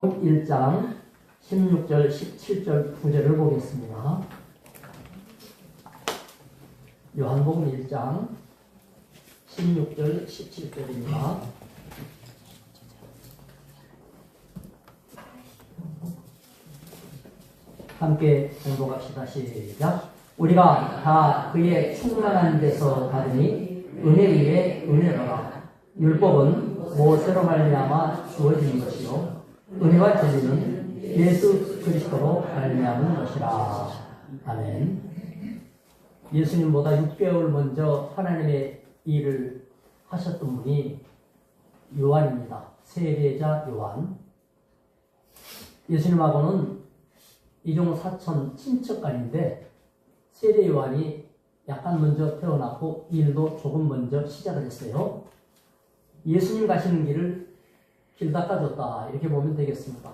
1장 16절, 17절 구절을 보겠습니다. 요한복음 1장 16절, 17절입니다. 함께 공독합시다. 시작. 우리가 다 그의 충만한 데서 받으니 은혜 위에 은혜로라. 율법은 모세로 말미암아 주어진 것이요 은혜와 진리는 예수 그리스도로 말미암은 것이라. 아멘. 예수님보다 6개월 먼저 하나님의 일을 하셨던 분이 요한입니다. 세례자 요한. 예수님하고는 이종 사촌 친척간인데 세례 요한이 약간 먼저 태어났고 일도 조금 먼저 시작을 했어요. 예수님 가시는 길을 길 닦아줬다 이렇게 보면 되겠습니다.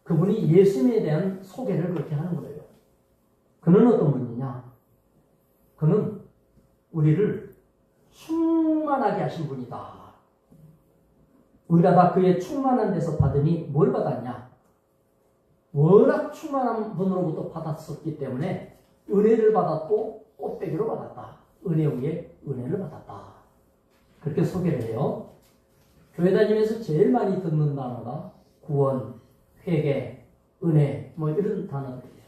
그분이 예수님에 대한 소개를 그렇게 하는 거예요. 그는 어떤 분이냐? 그는 우리를 충만하게 하신 분이다. 우리가 다 그의 충만한 데서 받으니 뭘 받았냐? 워낙 충만한 분으로부터 받았었기 때문에 은혜를 받았고 꽃배기로 받았다. 은혜 위에 은혜를 받았다. 그렇게 소개를 해요. 교회 다니면서 제일 많이 듣는 단어가 구원, 회개, 은혜 뭐 이런 단어들이에요.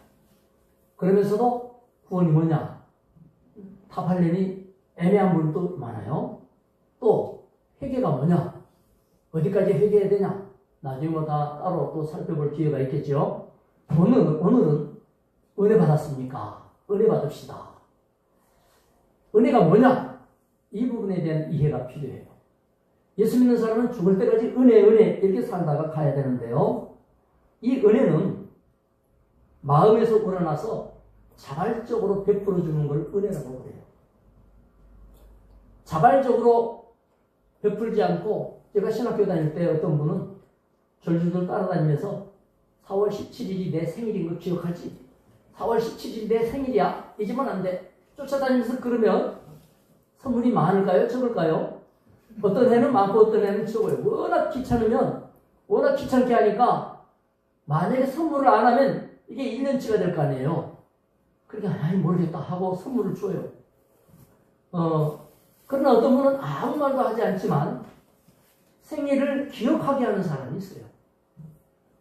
그러면서도 구원이 뭐냐? 답하려니 애매한 분도 많아요. 또 회개가 뭐냐? 어디까지 회개해야 되냐? 나중에 뭐 다 따로 또 살펴볼 기회가 있겠죠. 오늘은 은혜 받았습니까? 은혜 받읍시다. 은혜가 뭐냐? 이 부분에 대한 이해가 필요해요. 예수 믿는 사람은 죽을 때까지 은혜 이렇게 살다가 가야 되는데요. 이 은혜는 마음에서 우러나서 자발적으로 베풀어 주는 걸 은혜라고 그래요. 자발적으로 베풀지 않고, 제가 신학교 다닐 때 어떤 분은 절주들 따라다니면서 4월 17일이 내 생일인 거 기억하지? 4월 17일이 내 생일이야. 잊으면 안 돼. 쫓아다니면서 그러면 선물이 많을까요? 적을까요? 어떤 해는 많고 어떤 해는 적어요. 워낙 귀찮게 하니까 만약에 선물을 안 하면 이게 1년치가 될 거 아니에요. 그러니까 아이 모르겠다 하고 선물을 줘요. 그러나 어떤 분은 아무 말도 하지 않지만 생일을 기억하게 하는 사람이 있어요.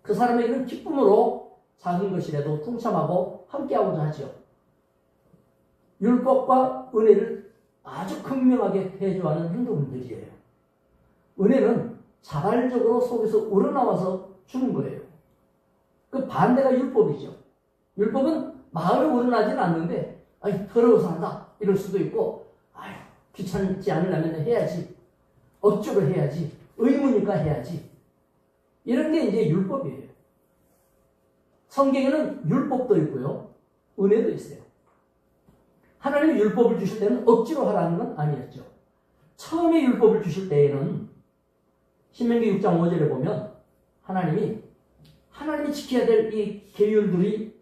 그 사람에게는 기쁨으로 작은 것이라도 동참하고 함께하고자 하죠. 율법과 은혜를 아주 극명하게 대조하는 행동들이에요. 은혜는 자발적으로 속에서 우러나와서 주는 거예요. 그 반대가 율법이죠. 율법은 마음에 우러나지는 않는데 더러워서 한다 이럴 수도 있고 귀찮지 않으려면 해야지, 억지로 해야지, 의무니까 해야지, 이런 게 이제 율법이에요. 성경에는 율법도 있고요 은혜도 있어요. 하나님이 율법을 주실 때는 억지로 하라는 건 아니었죠. 처음에 율법을 주실 때에는 신명기 6장 5절에 보면 하나님이 지켜야 될 이 계율들이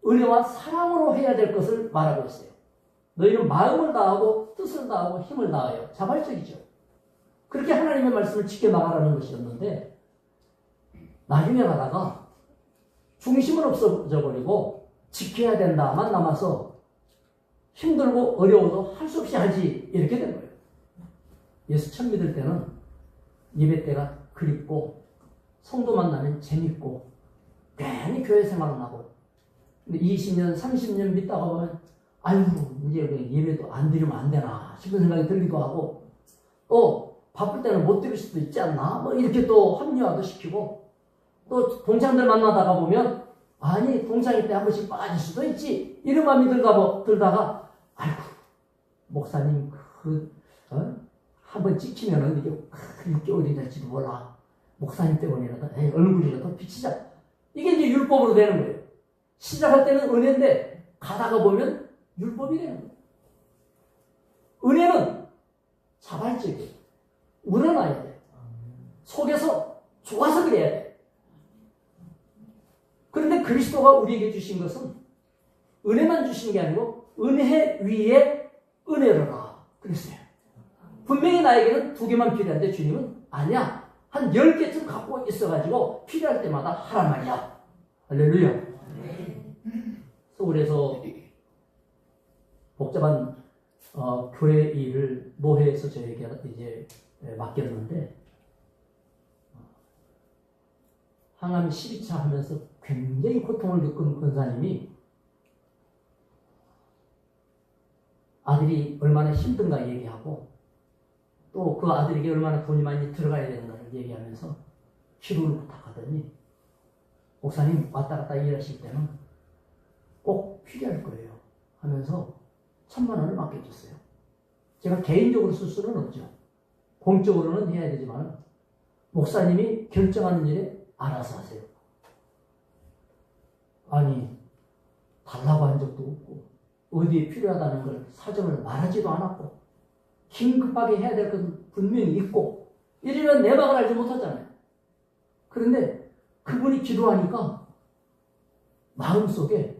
은혜와 사랑으로 해야 될 것을 말하고 있어요. 너희는 마음을 다하고 뜻을 다하고 힘을 다하여. 자발적이죠. 그렇게 하나님의 말씀을 지켜나가라는 것이었는데 나중에 가다가 중심은 없어져 버리고 지켜야 된다만 남아서 힘들고 어려워도 할 수 없이 하지 이렇게 된 거예요. 예수 처음 믿을 때는 예배 때가 그립고 성도 만나면 재밌고 괜히 교회 생활은 하고, 근데 20년 30년 믿다가 보면 이제 예배도 안 드리면 안 되나 싶은 생각이 들기도 하고, 또 바쁠 때는 못 드릴 수도 있지 않나 뭐 이렇게 또 합리화도 시키고, 또 동창들 만나다가 보면 동창회 때 한 번씩 빠질 수도 있지 이런 마음이 들다가 목사님 한 번 찍히면은 이게 6개월이 될지도 몰라. 목사님 때문이라도 얼굴이라도 비치자. 이게 이제 율법으로 되는 거예요. 시작할 때는 은혜인데 가다가 보면 율법이 되는 거예요. 은혜는 자발적이에요. 우러나야 돼. 속에서 좋아서 그래야 돼. 그런데 그리스도가 우리에게 주신 것은 은혜만 주신 게 아니고 은혜 위에 은혜로라 그랬어요. 분명히 나에게는 2개만 필요한데 주님은 아니야. 한 10개쯤 갖고 있어가지고 필요할 때마다 하란 말이야. 할렐루야. 서울에서 복잡한 교회 일을 노회에서 저에게 이제 맡겼는데, 항암 12차 하면서 굉장히 고통을 겪은 권사님이 아들이 얼마나 힘든가 얘기하고, 또 그 아들에게 얼마나 돈이 많이 들어가야 되는가를 얘기하면서 기도를 부탁하더니, 목사님 왔다 갔다 일하실 때는 꼭 필요할 거예요 하면서 1,000만 원을 맡겨줬어요. 제가 개인적으로 쓸 수는 없죠. 공적으로는 해야 되지만 목사님이 결정하는 일에 알아서 하세요. 아니, 달라고 한 적도 없고 어디에 필요하다는 걸 사정을 말하지도 않았고 긴급하게 해야 될 것은 분명히 있고 이러면 내막을 알지 못하잖아요. 그런데 그분이 기도하니까 마음속에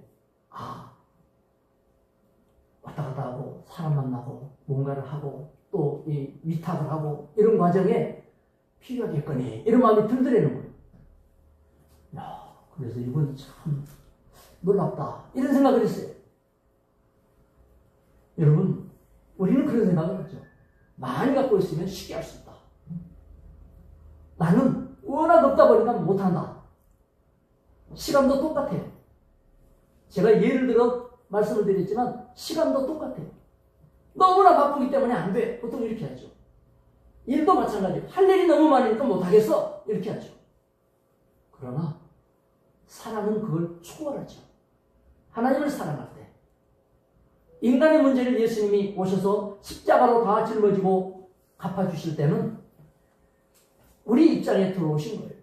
왔다 갔다 하고 사람 만나고 뭔가를 하고 또 이 위탁을 하고 이런 과정에 필요하겠거니 이런 마음이 들더라는 거예요. 야, 그래서 이분 참 놀랍다 이런 생각을 했어요. 여러분, 우리는 그런 생각을 하죠. 많이 갖고 있으면 쉽게 할 수 있다. 나는 워낙 없다 보니까 못한다. 시간도 똑같아요. 제가 예를 들어 말씀을 드렸지만 시간도 똑같아요. 너무나 바쁘기 때문에 안 돼. 보통 이렇게 하죠. 일도 마찬가지예요. 할 일이 너무 많으니까 못하겠어. 이렇게 하죠. 그러나 사랑은 그걸 초월하죠. 하나님을 사랑할 때 인간의 문제를 예수님이 오셔서 십자가로 다 짊어지고 갚아주실 때는 우리 입장에 들어오신 거예요.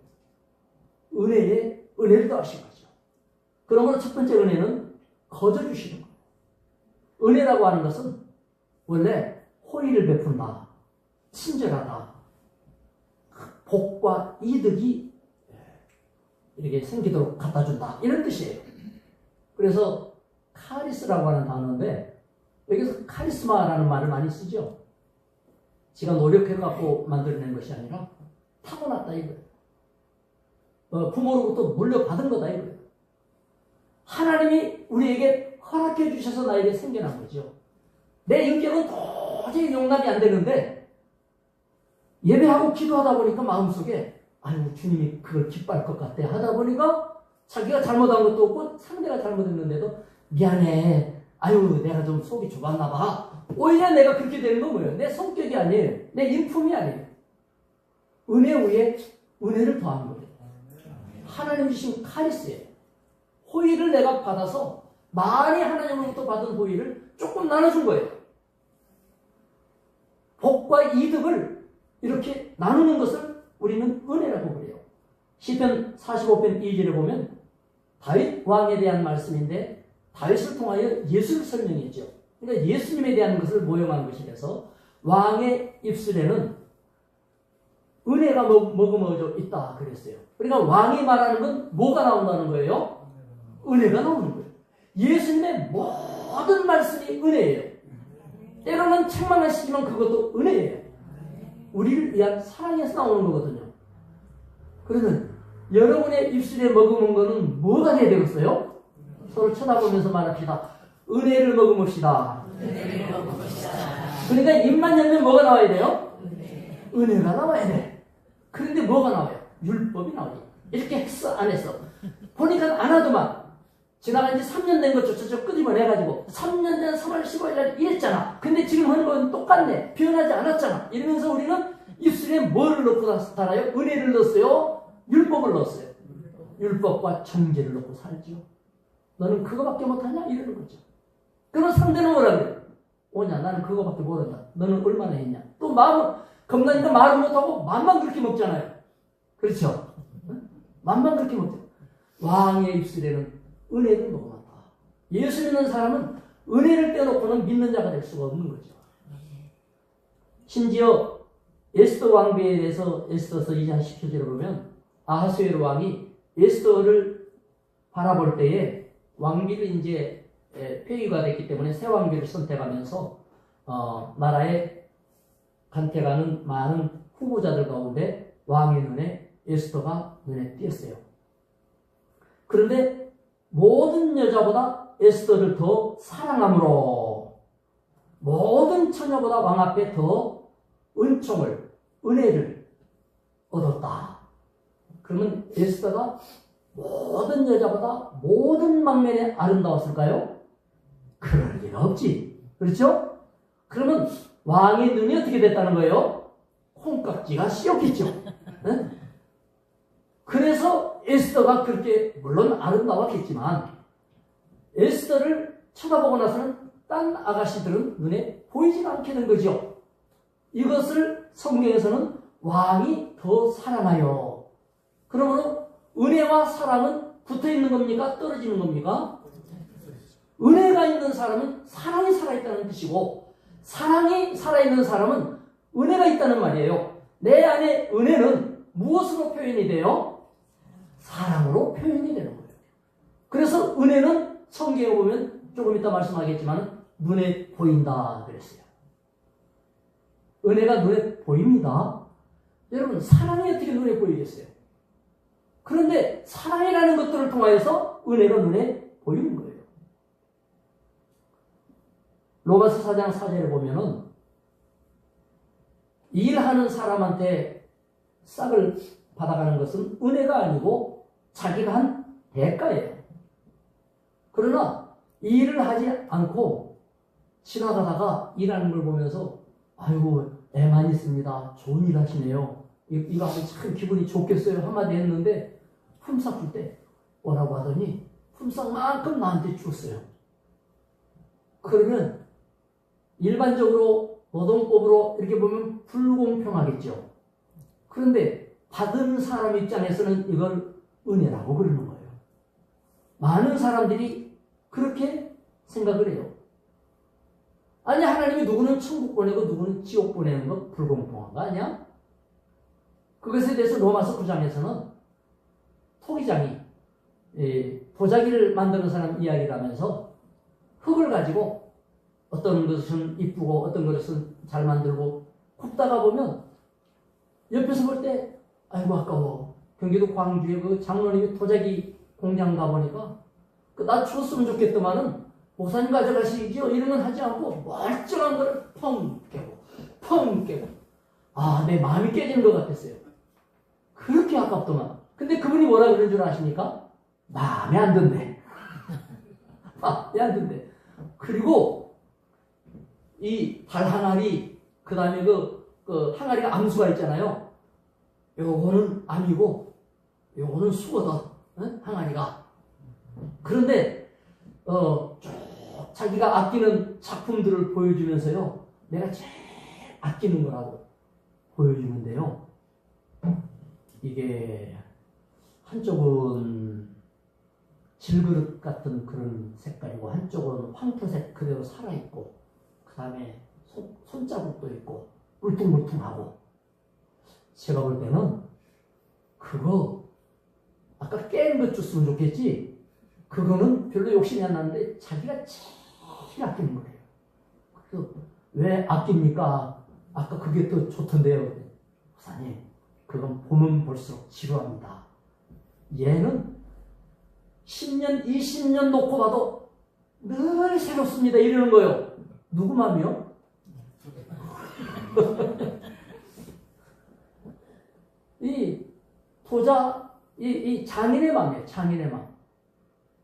은혜를 더하신 거죠. 그러므로 첫 번째 은혜는 거저주시는 거예요. 은혜라고 하는 것은 원래 호의를 베푼다, 친절하다, 복과 이득이 이렇게 생기도록 갖다준다 이런 뜻이에요. 그래서 카리스라고 하는 단어인데 여기서 카리스마라는 말을 많이 쓰죠. 지가 노력해갖고 만들어낸 것이 아니라 타고났다 이거예요. 부모로부터 물려받은 거다 이거예요. 하나님이 우리에게 허락해 주셔서 나에게 생겨난 거죠. 내 인격은 도저히 용납이 안 되는데 예배하고 기도하다 보니까 마음속에 아유 주님이 그걸 기뻐할 것 같아 하다 보니까 자기가 잘못한 것도 없고 상대가 잘못했는데도 미안해. 아유 내가 좀 속이 좁았나 봐. 오히려 내가 그렇게 되는 건 뭐예요? 내 성격이 아니에요. 내 인품이 아니에요. 은혜 위에 은혜를 더하는 거예요. 하나님 주신 카리스예요. 호의를 내가 받아서 많이 하나님으로부터 받은 호의를 조금 나눠준 거예요. 복과 이득을 이렇게 나누는 것을 우리는 은혜라고 그래요. 시편 45편 2절에 보면 다윗 왕에 대한 말씀인데 다윗을 통하여 예수를 설명했죠. 그러니까 예수님에 대한 것을 모형한 것이라서 왕의 입술에는 은혜가 머금어져 있다 그랬어요. 그러니까 왕이 말하는 건 뭐가 나온다는 거예요? 은혜가 나오는 거예요. 예수님의 모든 말씀이 은혜예요. 때로는 책망하시지만 그것도 은혜예요. 우리를 위한 사랑에서 나오는 거거든요. 그러면 여러분의 입술에 머금은 거는 뭐가 돼야 되겠어요? 서로 쳐다보면서 말합시다. 은혜를 머금읍시다. 그러니까 입만 열면 뭐가 나와야 돼요? 은혜가 나와야 돼. 그런데 뭐가 나와요? 율법이 나와요. 이렇게 했어 안 했어? 보니까 안 하더만. 지나간 지 3년 된 것조차 끄집어내가지고 3년 전 3월 15일 날 이랬잖아. 근데 지금 하는 건 똑같네. 변하지 않았잖아. 이러면서 우리는 입술에 뭐를 넣고 살아요? 은혜를 넣었어요? 율법을 넣었어요. 율법과 정죄를 넣고 살죠. 너는 그거밖에 못하냐? 이러는 거죠. 그럼 상대는 뭐라 그래요? 오냐 나는 그거밖에 모른다. 너는 얼마나 했냐? 또 마음은 겁나니까 말을 못하고 맘만 그렇게 먹잖아요. 그렇죠? 맘만 그렇게 먹죠. 왕의 입술에는 은혜를 먹어놨다. 예수 믿는 사람은 은혜를 떼놓고는 믿는 자가 될 수가 없는 거죠. 심지어 에스더 왕비에 대해서 에스더서 2장 10절에 보면 아하수에로 왕이 에스더를 바라볼 때에 왕비를 이제 폐위가 됐기 때문에 새 왕비를 선택하면서 나라에 간택하는 많은 후보자들 가운데 왕의 눈에 에스더가 눈에 띄었어요. 그런데 모든 여자보다 에스더를 더 사랑함으로 모든 처녀보다 왕 앞에 더 은총을, 은혜를 얻었다. 그러면 에스더가 모든 여자보다 모든 방면에 아름다웠을까요? 그럴 리가 없지. 그렇죠? 그러면 왕의 눈이 어떻게 됐다는 거예요? 콩깍지가 씌었겠죠. 네? 그래서 에스더가 그렇게 물론 아름다웠겠지만 에스더를 쳐다보고 나서는 딴 아가씨들은 눈에 보이지 않게 된 거죠. 이것을 성경에서는 왕이 더 사랑하여. 그러므로 은혜와 사랑은 붙어있는 겁니까? 떨어지는 겁니까? 은혜가 있는 사람은 사랑이 살아있다는 뜻이고 사랑이 살아있는 사람은 은혜가 있다는 말이에요. 내 안에 은혜는 무엇으로 표현이 돼요? 사랑으로 표현이 되는 거예요. 그래서 은혜는 성경에 보면 조금 이따 말씀하겠지만 눈에 보인다 그랬어요. 은혜가 눈에 보입니다. 여러분 사랑이 어떻게 눈에 보이겠어요? 그런데 사랑이라는 것들을 통하여서 은혜가 눈에 보이는 거예요. 로마서 4장 4절에 보면은 일하는 사람한테 싹을 받아가는 것은 은혜가 아니고 자기가 한 대가예요. 그러나 일을 하지 않고 지나가다가 일하는 걸 보면서 아이고 애만 있습니다. 좋은 일 하시네요. 이거 하면 참 기분이 좋겠어요. 한마디 했는데 품삯 줄 때 뭐라고 하더니 품삯만큼 나한테 줬어요. 그러면 일반적으로 노동법으로 이렇게 보면 불공평하겠죠. 그런데 받은 사람 입장에서는 이걸 은혜라고 그러는 거예요. 많은 사람들이 그렇게 생각을 해요. 아니 하나님이 누구는 천국 보내고 누구는 지옥 보내는 거 불공평한 거 아니야? 그것에 대해서 로마서 9장에서는 토기장이 도자기를 만드는 사람 이야기를 하면서 흙을 가지고 어떤 것은 이쁘고 어떤 것은 잘 만들고 굽다가 보면 옆에서 볼 때 아이고 아까워. 경기도 광주에 그 장로님이 도자기 공장 가보니까 나 줬으면 좋겠더만은 목사님 가져가시죠 이런 건 하지 않고 멀쩡한 거를 펑 깨고 펑 깨고 내 마음이 깨지는 것 같았어요. 그렇게 아깝더만. 근데 그분이 뭐라 그런 줄 아십니까? 마음에 안 든대. 마음에 안 든대. 그리고 이 달 항아리, 그 다음에 그 항아리가 암수가 있잖아요. 요거는 암이고, 요거는 수거다. 항아리가. 그런데, 쭉 자기가 아끼는 작품들을 보여주면서요. 내가 제일 아끼는 거라고 보여주는데요. 이게, 한쪽은 질그릇 같은 그런 색깔이고, 한쪽은 황토색 그대로 살아있고, 그 다음에 손자국도 있고 울퉁불퉁하고 제가 볼 때는 그거 아까 깬 것 줬으면 좋겠지 그거는 별로 욕심이 안 나는데 자기가 제일 아끼는 거예요. 그래서 왜 아낍니까? 아까 그게 또 좋던데요. 목사님 그건 보면 볼수록 지루합니다. 얘는 10년 20년 놓고 봐도 늘 새롭습니다 이러는 거예요. 누구 맘이요? 이 장인의 마음이에요. 장인의 마음.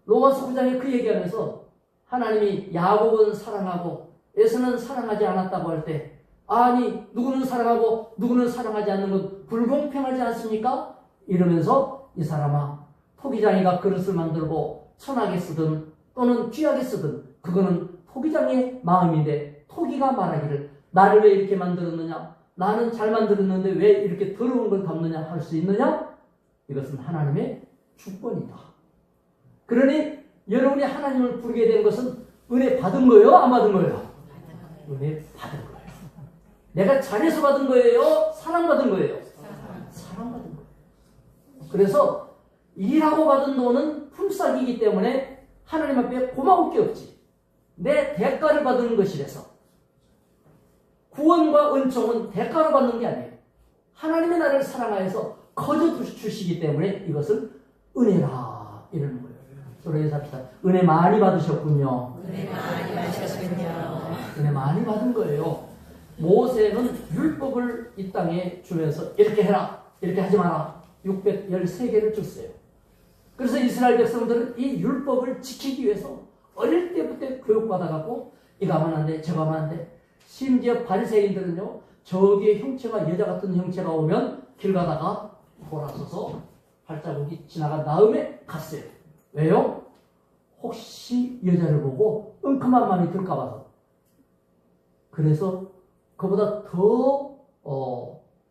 로마서 9장에 그 얘기하면서 하나님이 야곱은 사랑하고 에서는 사랑하지 않았다고 할 때 아니 누구는 사랑하고 누구는 사랑하지 않는 건 불공평하지 않습니까? 이러면서 이 사람아 토기장이가 그릇을 만들고 천하게 쓰든 또는 귀하게 쓰든 그거는 토기장의 마음인데 토기가 말하기를 나를 왜 이렇게 만들었느냐? 나는 잘 만들었는데 왜 이렇게 더러운 걸 담느냐 할 수 있느냐? 이것은 하나님의 주권이다. 그러니 여러분이 하나님을 부르게 된 것은 은혜 받은 거예요? 안 받은 거예요? 은혜 받은 거예요. 내가 잘해서 받은 거예요? 사랑받은 거예요? 사랑받은 거예요. 그래서 일하고 받은 돈은 품삯이기 때문에 하나님 앞에 고마울 게 없지. 내 대가를 받은 것이라서. 구원과 은총은 대가로 받는 게 아니에요. 하나님의 나라를 사랑하여서 거저 주시기 때문에 이것을 은혜라 이러는 거예요. 서로 인사합시다. 은혜 많이 받으셨군요. 은혜 많이 받으셨군요. 은혜 많이 받은 거예요. 모세는 율법을 이 땅에 주면서 이렇게 해라, 이렇게 하지 마라 613개를 줬어요. 그래서 이스라엘 백성들은 이 율법을 지키기 위해서 어릴 때부터 교육받아갖고 이거 하면 안 돼, 저거 하면 안 돼. 심지어 바리새인들은요, 저기에 형체가 여자 같은 형체가 오면 길 가다가 돌아서서 발자국이 지나간 다음에 갔어요. 왜요? 혹시 여자를 보고 은큼한 마음이 들까 봐서. 그래서 그보다 더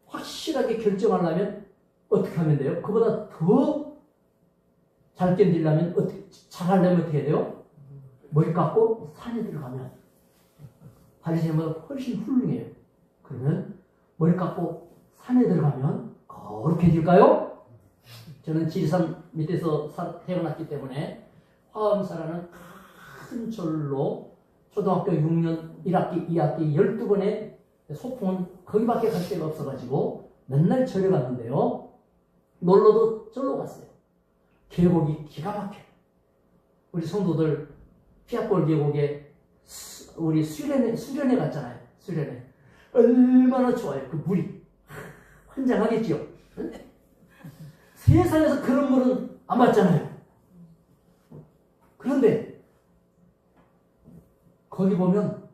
확실하게 결정하려면 어떻게 하면 돼요? 그보다 더 잘 견디려면 잘하려면 어떻게 해야 돼요? 머리 깎고 산에 들어가면 바리새인보다 훨씬 훌륭해요. 그러면 머리 깎고 산에 들어가면 거룩해질까요? 저는 지리산 밑에서 태어났기 때문에 화엄사라는 큰 절로 초등학교 6년 1학기, 2학기 12번에 소풍은 거기밖에 갈 데가 없어가지고 맨날 절에 갔는데요. 놀러도 절로 갔어요. 계곡이 기가 막혀요. 우리 성도들 피아골 계곡에 우리 수련회 갔잖아요. 수련회. 얼마나 좋아요. 그 물이. 환장하겠지요. 응? 세상에서 그런 물은 안 봤잖아요. 그런데 거기 보면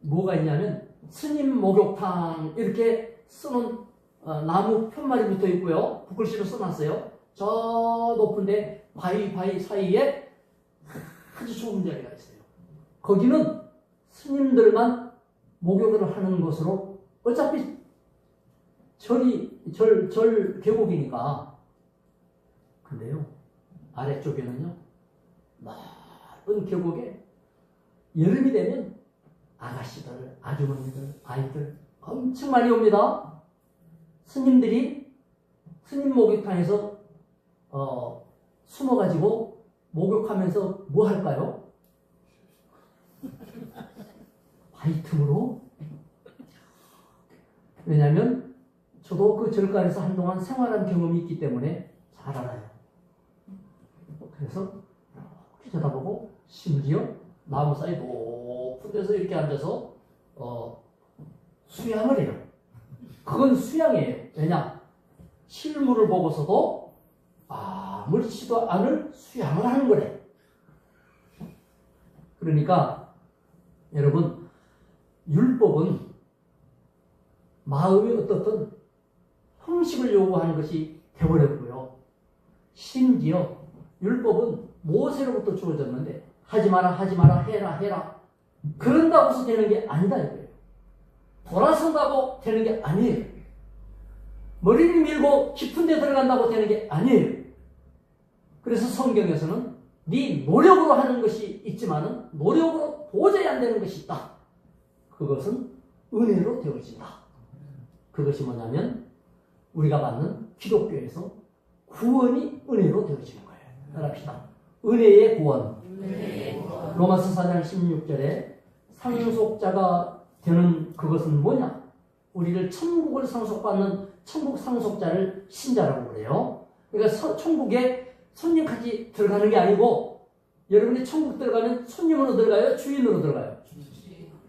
뭐가 있냐면 스님 목욕탕 이렇게 쓰는 나무 편말이 붙어 있고요. 붓글씨로 써놨어요. 저 높은데 바위 사이에 아주 좋은 자리가 있어요. 거기는 스님들만 목욕을 하는 곳으로 어차피 절 계곡이니까. 근데요, 아래쪽에는요, 넓은 계곡에 여름이 되면 아가씨들, 아주머니들, 아이들 엄청 많이 옵니다. 스님들이 스님 목욕탕에서 숨어가지고 목욕하면서 뭐 할까요? 바위 틈으로. 왜냐하면 저도 그 절가에서 한동안 생활한 경험이 있기 때문에 잘 알아요. 그래서 이렇게 쳐다보고 심지어 나무 사이 높은 데서 이렇게 앉아서 수양을 해요. 그건 수양이에요. 왜냐? 실물을 보고서도 아무렇지도 않을 수양을 하는 거래. 그러니까 여러분, 율법은 마음이 어떻든 형식을 요구하는 것이 되어버렸고요. 심지어 율법은 모세로부터 주어졌는데 하지 마라, 하지 마라, 해라. 그런다고 해서 되는 게 아니다 이거예요. 돌아선다고 되는 게 아니에요. 머리를 밀고 깊은 데 들어간다고 되는 게 아니에요. 그래서 성경에서는 네 노력으로 하는 것이 있지만은 노력으로 도저히 안 되는 것이 있다. 그것은 은혜로 되어진다. 그것이 뭐냐면 우리가 받는 기독교에서 구원이 은혜로 되어지는 거예요. 따라합시다. 은혜의 구원. 로마서 4장 16절에 상속자가 되는 그것은 뭐냐? 우리를 천국을 상속받는 천국 상속자를 신자라고 그래요. 그러니까 천국에 손님까지 들어가는 게 아니고 여러분이 천국 들어가면 손님으로 들어가요? 주인으로 들어가요?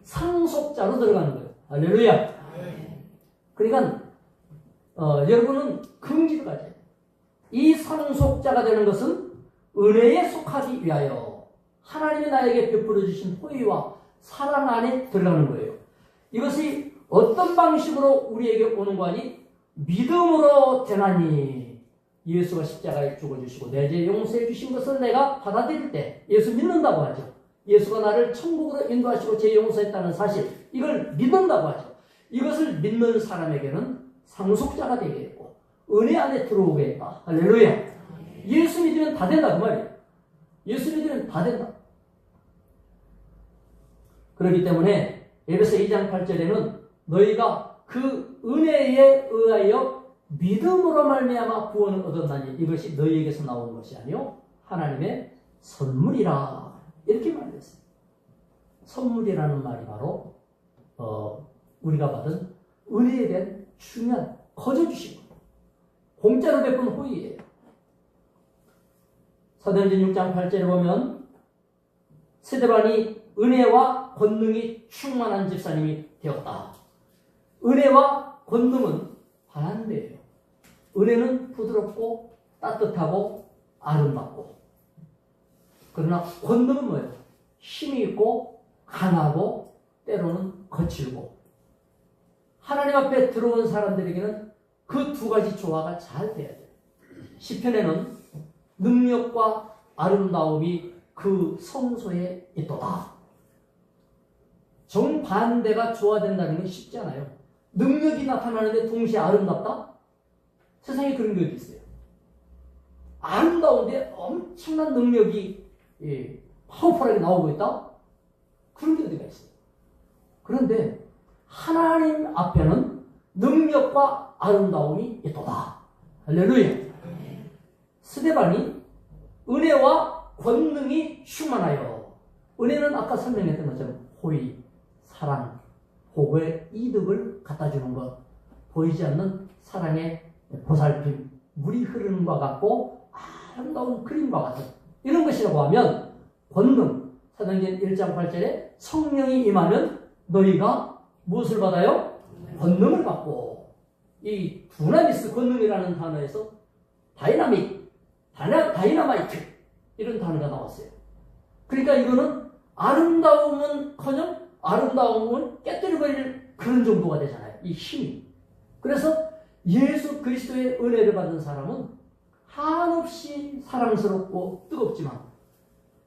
상속자로 들어가는 거예요. 할렐루야. 그러니까 여러분은 긍지를 가져요. 이 상속자가 되는 것은 은혜에 속하기 위하여 하나님이 나에게 베풀어 주신 호의와 사랑 안에 들어가는 거예요. 이것이 어떤 방식으로 우리에게 오는 거 아니? 믿음으로 되나니. 예수가 십자가에 죽어주시고 내 죄 용서해 주신 것을 내가 받아들일 때 예수 믿는다고 하죠. 예수가 나를 천국으로 인도하시고 죄 용서했다는 사실, 이걸 믿는다고 하죠. 이것을 믿는 사람에게는 상속자가 되겠고 은혜 안에 들어오겠다. 할렐루야. 예수 믿으면 다 된다 그 말이에요. 예수 믿으면 다 된다. 그렇기 때문에 에베소 2장 8절에는 너희가 그 은혜에 의하여 믿음으로 말미암아 구원을 얻었나니 이것이 너희에게서 나오는 것이 아니요 하나님의 선물이라 이렇게 말했어요. 선물이라는 말이 바로 우리가 받은 은혜에 대한 중요한 거저 주신 거예요. 공짜로 베푼 호의예요. 사도행전 6장 8절에 보면 스데반이 은혜와 권능이 충만한 집사님이 되었다. 은혜와 권능은 반대예요. 은혜는 부드럽고 따뜻하고 아름답고, 그러나 권능은 뭐예요? 힘이 있고 강하고 때로는 거칠고. 하나님 앞에 들어온 사람들에게는 그 두 가지 조화가 잘 돼야 돼요. 시편에는 능력과 아름다움이 그 성소에 있도다. 정반대가 조화된다는 건 쉽지 않아요. 능력이 나타나는데 동시에 아름답다? 세상에 그런 게 어디 있어요? 아름다운데 엄청난 능력이 파워풀하게 나오고 있다? 그런 게 어디가 있어요? 그런데 하나님 앞에는 능력과 아름다움이 있도다. 할렐루야. 스데반이 은혜와 권능이 충만하여, 은혜는 아까 설명했던 것처럼 호의, 사랑, 복의 이득을 갖다 주는 것, 보이지 않는 사랑의 보살핌, 물이 흐르는과 같고 아름다운 그림과 같은 이런 것이라고 하면, 권능, 사도행전 1장 8절에 성령이 임하면 너희가 무엇을 받아요? 권능을 받고. 이 두나미스, 권능이라는 단어에서 다이나마이트 이런 단어가 나왔어요. 그러니까 이거는 아름다움은커녕 아름다움은 깨뜨려버릴 그런 정도가 되잖아요. 이 힘이. 그래서 예수 그리스도의 은혜를 받은 사람은 한없이 사랑스럽고 뜨겁지만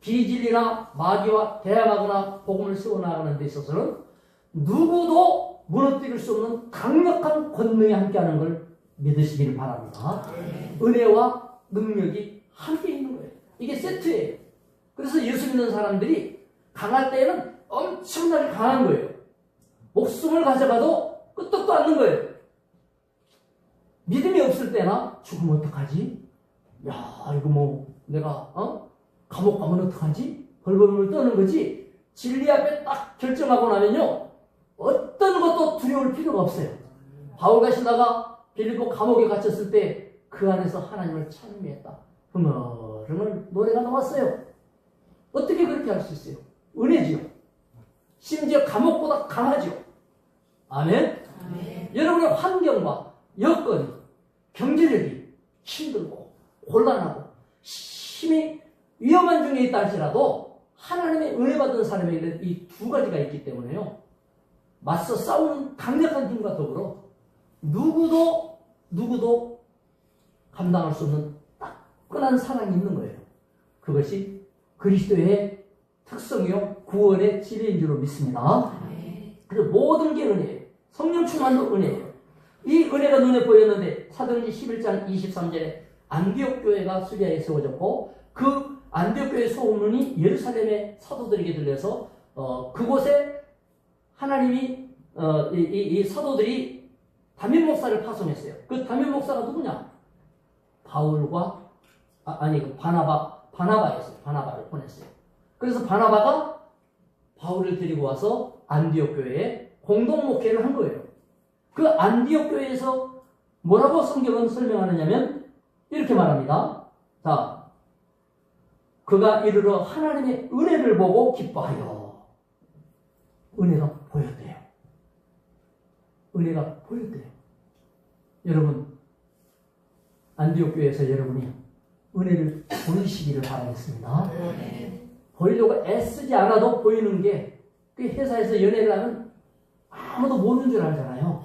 비진리나 마귀와 대항하거나 복음을 세워나가는 데 있어서는 누구도 무너뜨릴 수 없는 강력한 권능이 함께하는 걸 믿으시길 바랍니다. 은혜와 능력이 함께 있는 거예요. 이게 세트예요. 그래서 예수 믿는 사람들이 강할 때에는 엄청나게 강한 거예요. 목숨을 가져가도 끄떡도 않는 거예요. 믿음이 없을 때나 죽으면 어떡하지? 야, 이거 뭐 내가 감옥 가면 어떡하지? 벌벌벌 떠는 거지. 진리 앞에 딱 결정하고 나면요, 어떤 것도 두려울 필요가 없어요. 바울 가시다가 빌립보 감옥에 갇혔을 때 그 안에서 하나님을 찬미했다. 흥얼흥얼 노래가 나왔어요. 어떻게 그렇게 할 수 있어요? 은혜지요. 심지어 감옥보다 강하죠. 아멘? 아멘. 여러분의 환경과 여건이, 경제력이 힘들고 곤란하고 힘이 위험한 중에 있다 할지라도 하나님의 은혜 받은 사람에게는 이 두 가지가 있기 때문에요, 맞서 싸우는 강력한 힘과 더불어 누구도 감당할 수 없는 따끈한 사랑이 있는 거예요. 그것이 그리스도의 특성이요 구원의 진리인 줄로 믿습니다. 그래서 모든 게 은혜예요. 성령 충만도 은혜예요. 이 은혜가 눈에 보였는데 사도행전 11장 23절에 안디옥 교회가 수리아에 세워졌고, 그 안디옥 교회 소문이 예루살렘의 사도들에게 들려서 그곳에 하나님이 이 사도들이 담임 목사를 파송했어요. 그 담임 목사가 누구냐? 바울과 바나바였어요. 바나바를 보냈어요. 그래서 바나바가 바울을 데리고 와서 안디옥 교회에 공동 목회를 한 거예요. 그 안디옥 교회에서 뭐라고 성경은 설명하느냐면 이렇게 말합니다. 자, 그가 이르러 하나님의 은혜를 보고 기뻐하여. 은혜가 보였대요. 은혜가 보였대요. 여러분, 안디옥 교회에서 여러분이 은혜를 보이시기를 바라겠습니다. 보이려고 애쓰지 않아도 보이는 게, 그 회사에서 연애를 하면 아무도 모르는 줄 알잖아요.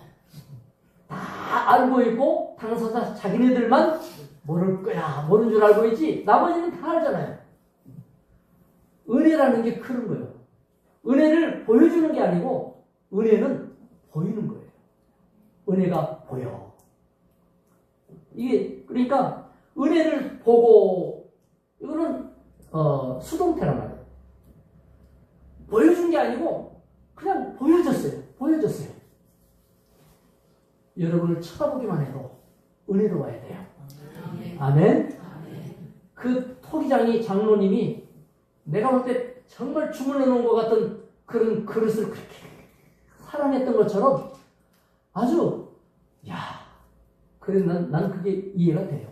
다 알고 있고 당사자 자기네들만 모를 거야, 모르는 줄 알고 있지 나머지는 다 알잖아요. 은혜라는 게 그런 거예요. 은혜를 보여주는 게 아니고 은혜는 보이는 거예요. 은혜가 보여. 이게 그러니까 은혜를 보고, 이거는 수동태란 말이에요. 보여준 게 아니고 그냥 보여줬어요. 여러분을 쳐다보기만 해도 은혜로워야 돼요. 아멘. 그 토기장이 장로님이 내가 볼 때 정말 주물러 놓은 것 같은 그런 그릇을 그렇게 사랑했던 것처럼 아주 그래, 난 그게 이해가 돼요.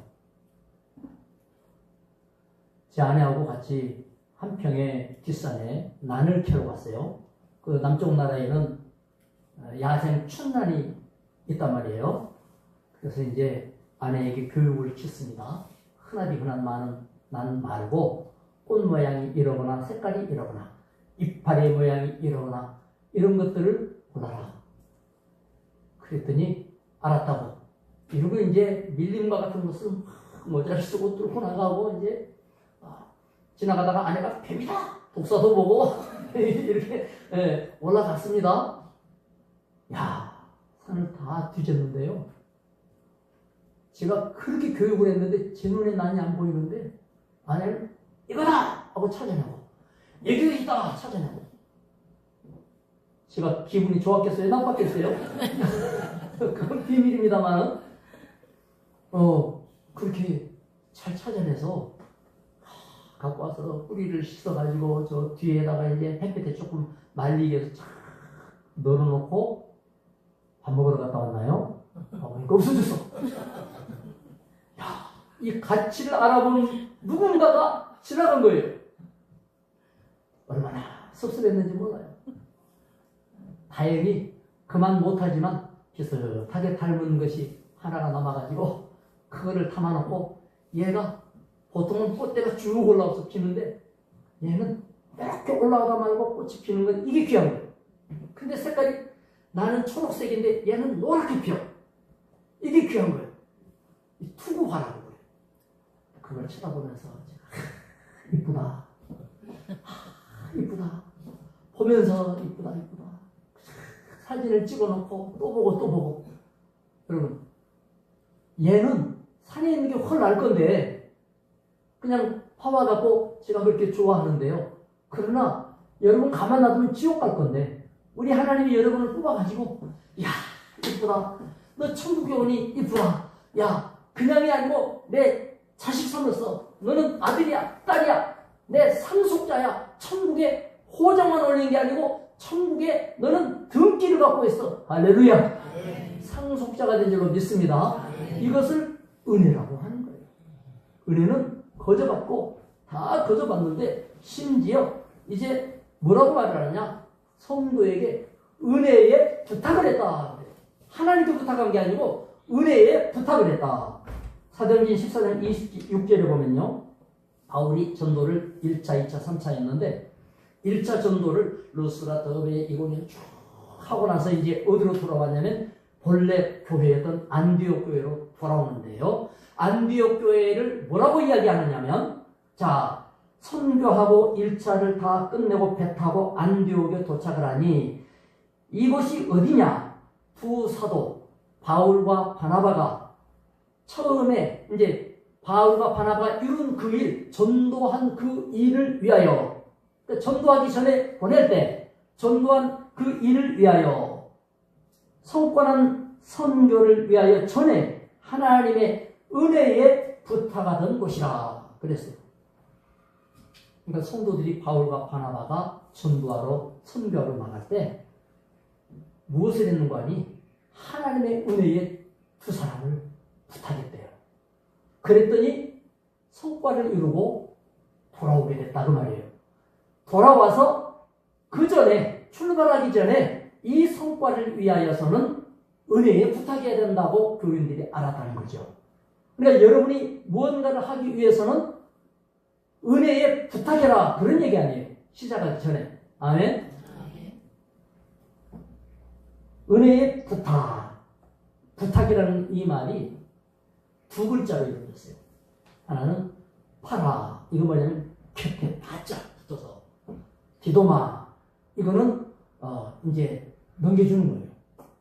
제 아내하고 같이 한평의 뒷산에 난을 캐러 갔어요. 그 남쪽 나라에는 야생 춘난이 있단 말이에요. 그래서 이제 아내에게 교육을 시켰습니다. 흔하디 흔한 난 말고 꽃 모양이 이러거나 색깔이 이러거나 이파리 모양이 이러거나 이런 것들을 보라라. 그랬더니 알았다고. 이러고 이제 밀림과 같은 것을 모자를 쓰고 뚫고 나가고 이제 지나가다가 아내가 뱀이다! 독사도 보고 이렇게 올라갔습니다. 야, 산을 다 뒤졌는데요. 제가 그렇게 교육을 했는데 제 눈에 난이 안 보이는데 아내는 이거다! 하고 찾아내고 여기도 있다! 찾아내고 제가 기분이 좋았겠어요? 나빴겠어요? 그건 비밀입니다만 그렇게 잘 찾아내서 갖고 와서 뿌리를 씻어가지고 저 뒤에다가 이제 햇빛에 조금 말리게 해서 쫙 널어놓고 밥 먹으러 갔다 왔나요? 보니까 없어졌어. 야, 이 가치를 알아보는 누군가가 지나간 거예요. 얼마나 섭섭했는지 몰라요. 다행히 그만 못하지만 비슷하게 닮은 것이 하나가 남아가지고 그거를 담아놓고 얘가 보통은 꽃대가 쭉 올라와서 피는데 얘는 이렇게 올라가다 말고 꽃이 피는 건 이게 귀한 거예요. 근데 색깔이 나는 초록색인데 얘는 노랗게 피어. 이게 귀한 거예요. 이 투구화라고 그래요. 그걸 쳐다보면서 이쁘다. 이쁘다. 보면서 이쁘다. 사진을 찍어놓고 또 보고. 여러분, 얘는 산에 있는 게 훨 나을 건데 그냥 파와갖고 제가 그렇게 좋아하는데요. 그러나 여러분 가만 놔두면 지옥 갈 건데 우리 하나님이 여러분을 뽑아가지고 야 이쁘다. 너 천국에 오니 이쁘다. 야 그냥이 아니고 내 자식 삼았어. 너는 아들이야 딸이야. 내 상속자야. 천국에 호장만 올리는 게 아니고 천국에 너는 등기를 갖고 있어. 할렐루야. 상속자가 된 줄로 믿습니다. 이것을 은혜라고 하는 거예요. 은혜는 거저받고 다 거저받는데 심지어 이제 뭐라고 말을 하느냐? 성도에게 은혜에 부탁을 했다. 하나님께 부탁한 게 아니고 은혜에 부탁을 했다. 사도행전 14장 26절에 보면요. 바울이 전도를 1차, 2차, 3차 했는데 1차 전도를 루스라, 더베, 이고니를 쭉 하고 나서 이제 어디로 돌아왔냐면 본래 교회였던 안디옥 교회로 돌아오는데요. 안디옥 교회를 뭐라고 이야기하느냐면 자 선교하고 1차를 다 끝내고 배 타고 안디옥에 도착을 하니 이곳이 어디냐? 두 사도 바울과 바나바가 처음에 이제 바울과 바나바가 이룬 그 일, 전도한 그 일을 위하여 전도하기 전에 보낼 때 전도한 그 일을 위하여 성권한 선교를 위하여 전에 하나님의 은혜에 부탁하던 곳이라 그랬어요. 그러니까 성도들이 바울과 바나바가 전도하러 선교하러 나갈 때 무엇을 했는가 하니 하나님의 은혜에 두 사람을 부탁했대요. 그랬더니 성과를 이루고 돌아오게 됐다 그 말이에요. 돌아와서 그 전에 출발하기 전에 이 성과를 위하여서는 은혜에 부탁해야 된다고 교인들이 알았다는 거죠. 그러니까 여러분이 무언가를 하기 위해서는 은혜에 부탁해라 그런 얘기 아니에요. 시작하기 전에. 아멘. 은혜에 부탁. 부탁이라는 이 말이 두 글자로 이루어졌어요. 하나는 파라. 이거 뭐냐면 곁에 바짝 붙어서 기도마. 이거는 이제 넘겨주는 거예요.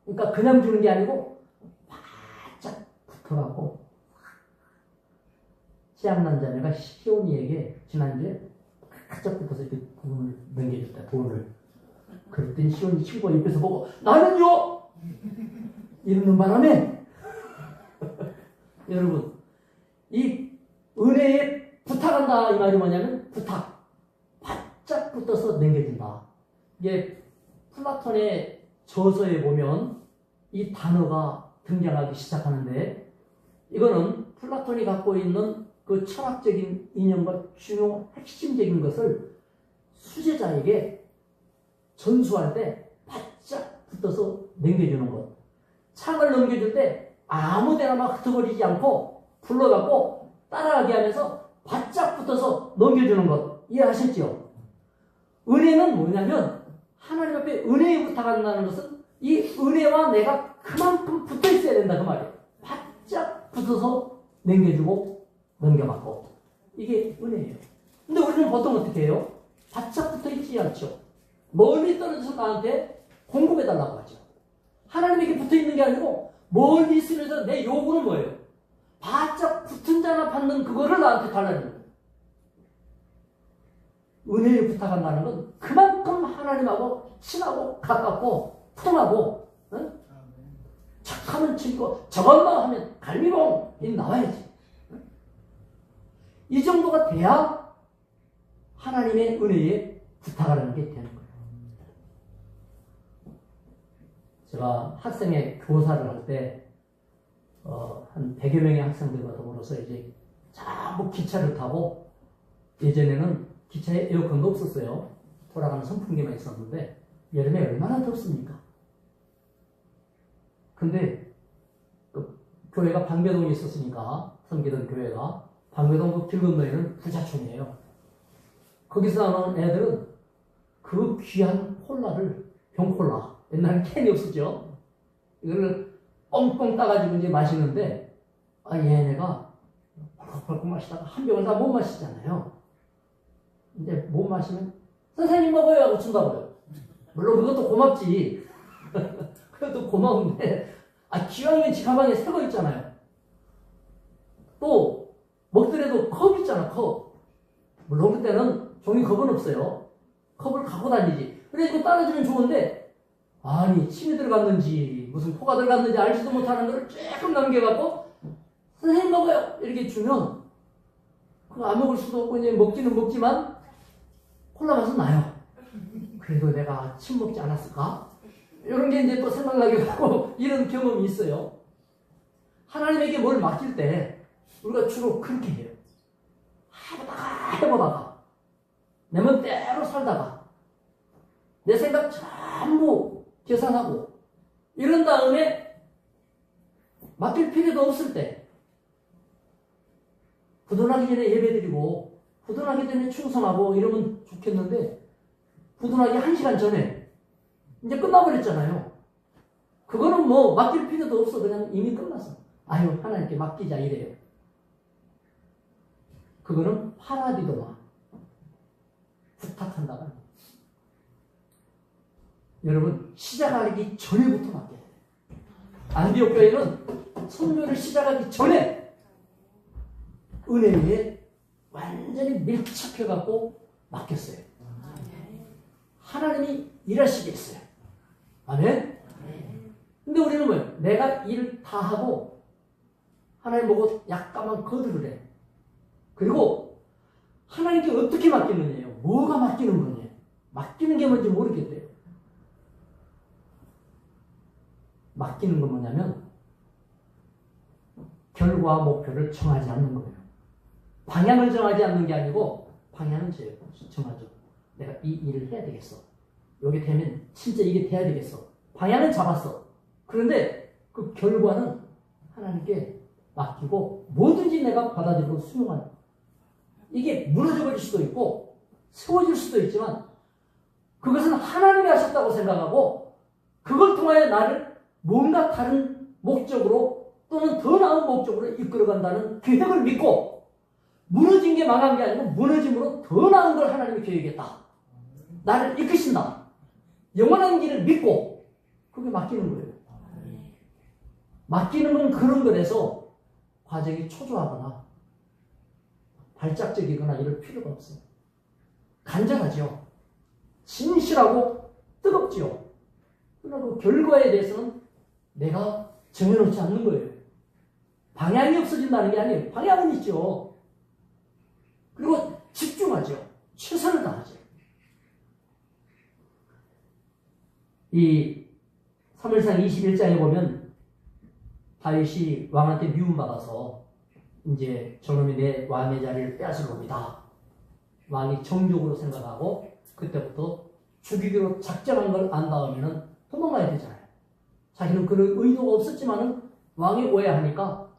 그러니까 그냥 주는 게 아니고 바짝 붙어갖고 시험난 자매가 시온이에게 지난주에 바짝 붙어서 이렇게 돈을 넘겨줬다. 돈을. 그랬더니 시온이 친구가 옆에서 보고 나는요! 이러는 바람에 여러분 이 은혜에 부탁한다 이 말이 뭐냐면 부탁. 바짝 붙어서 넘겨준다. 이게 플라톤의 저서에 보면 이 단어가 등장하기 시작하는데 이거는 플라톤이 갖고 있는 그 철학적인 이념과 중요 핵심적인 것을 수제자에게 전수할 때 바짝 붙어서 넘겨주는 것. 창을 넘겨줄 때 아무 데나 막 흩어버리지 않고 불러갖고 따라가게 하면서 바짝 붙어서 넘겨주는 것. 이해하셨죠? 은혜는 뭐냐면 하나님 앞에 은혜에 부탁한다는 것은 이 은혜와 내가 그만큼 붙어 있어야 된다 그 말이에요. 바짝 붙어서 넘겨주고 넘겨받고. 이게 은혜예요. 근데 우리는 보통 어떻게 해요? 바짝 붙어 있지 않죠. 멀리 떨어져서 나한테 공급해달라고 하죠. 하나님에게 붙어 있는 게 아니고 멀리 있으면서 내 요구는 뭐예요? 바짝 붙은 자나 받는 그거를 나한테 달라는 거예요. 은혜를 부탁한다는 건 그만큼 하나님하고 친하고 가깝고 통하고, 응? 착하면 치고 저것만 하면 갈미봉이 나와야지. 응? 이 정도가 돼야 하나님의 은혜에 부탁하는 게 되는 거예요. 제가 학생의 교사를 할 때 한 100여 명의 학생들과 더불어서 이제 전부 기차를 타고, 예전에는 기차에 에어컨도 없었어요. 돌아가는 선풍기만 있었는데 여름에 얼마나 덥습니까? 근데 그 교회가 방배동에 있었으니까, 섬기던 교회가 방배동 그 길 건너에는 부자촌이에요. 거기서 나오는 애들은 그 귀한 콜라를, 병콜라, 옛날에 캔이 없었죠. 이거를 뻥뻥 따가지고 이제 마시는데, 얘네가 벌컥벌컥 마시다가 한 병을 다 못 마시잖아요. 이제 못 마시면 선생님 먹어요 하고 준다고요. 물론 그것도 고맙지. 그것도 고마운데, 기왕이면 지 가방에 새 거 있잖아요. 또 먹더라도 컵 있잖아, 컵. 물론 그때는 종이컵은 없어요. 컵을 갖고 다니지. 그래 이거 따라주면 좋은데, 아니 침이 들어갔는지 무슨 포가 들어갔는지 알지도 못하는 걸 조금 남겨갖고 선생님 먹어요 이렇게 주면 그거 안 먹을 수도 없고 이제 먹기는 먹지만 콜라 맛은 나요. 그래도 내가 침 먹지 않았을까? 이런 게 이제 또 생각나기도 하고 이런 경험이 있어요. 하나님에게 뭘 맡길 때 우리가 주로 그렇게 해요. 해보다가 내 멋대로 살다가 내 생각 전부 계산하고 이런 다음에 맡길 필요도 없을 때 부도나기 전에 예배드리고 부도나기 전에 충성하고 이러면 좋겠는데, 부도나기 1시간 전에 이제 끝나버렸잖아요. 그거는 뭐 맡길 필요도 없어. 그냥 이미 끝났어. 아유 하나님께 맡기자 이래요. 그거는 파라디도마, 부탁한다가 여러분 시작하기 전에부터 맡겨야 돼요. 안디옥 교회는 선교를 시작하기 전에 은혜에 완전히 밀착해갖고 맡겼어요. 하나님이 일하시게 했어요. 아멘? 근데 우리는 뭐예요? 내가 일 다 하고 하나님 보고 약간만 거두를 해. 그리고 하나님께 어떻게 맡기느냐요? 뭐가 맡기는 거냐? 맡기는 게 뭔지 모르겠대요. 맡기는 건 뭐냐면 결과 목표를 정하지 않는 거예요. 방향을 정하지 않는 게 아니고 방향은 정하죠. 내가 이 일을 해야 되겠어. 여기 되면 진짜 이게 돼야 되겠어. 방향은 잡았어. 그런데 그 결과는 하나님께 맡기고 뭐든지 내가 받아들이고 수용하는. 이게 무너져버릴 수도 있고 세워질 수도 있지만 그것은 하나님이 하셨다고 생각하고 그걸 통하여 나를 뭔가 다른 목적으로 또는 더 나은 목적으로 이끌어간다는 계획을 믿고, 무너진 게 망한 게 아니고 무너짐으로 더 나은 걸 하나님이 계획했다. 나를 이끄신다. 영원한 길을 믿고 그게 맡기는 거예요. 맡기는 건 그런 거라서 과정이 초조하거나 발작적이거나 이럴 필요가 없어요. 간절하죠. 진실하고 뜨겁지요. 그러나 그 결과에 대해서는 내가 정해놓지 않는 거예요. 방향이 없어진다는 게 아니에요. 방향은 있죠. 그리고 집중하죠. 최선을 다하죠. 이 사무엘상 21장에 보면 다윗이 왕한테 미움받아서 이제 저놈이 내 왕의 자리를 빼앗으려옵니다. 왕이 정적으로 생각하고 그때부터 죽이기로 작정한 걸 안 다음에는 도망가야 되잖아요. 자기는 그런 의도가 없었지만은 왕이 오해하니까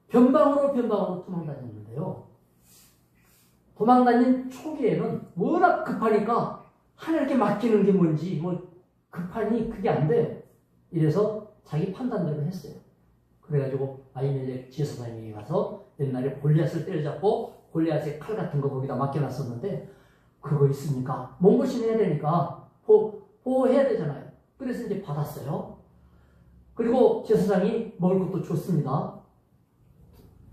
변방으로 도망다녔는데요. 도망다닌 초기에는 워낙 급하니까 하나님께 맡기는 게 뭔지 뭐 급하니 그게 안 돼요. 이래서 자기 판단대로 했어요. 그래가지고 아히멜렉 제사장이 와서 옛날에 골리앗을 때려잡고 골리앗의 칼 같은 거 거기다 맡겨놨었는데 그거 있으니까 몸보신 해야 되니까 보호해야 되잖아요. 그래서 이제 받았어요. 그리고 제사장이 먹을 것도 줬습니다.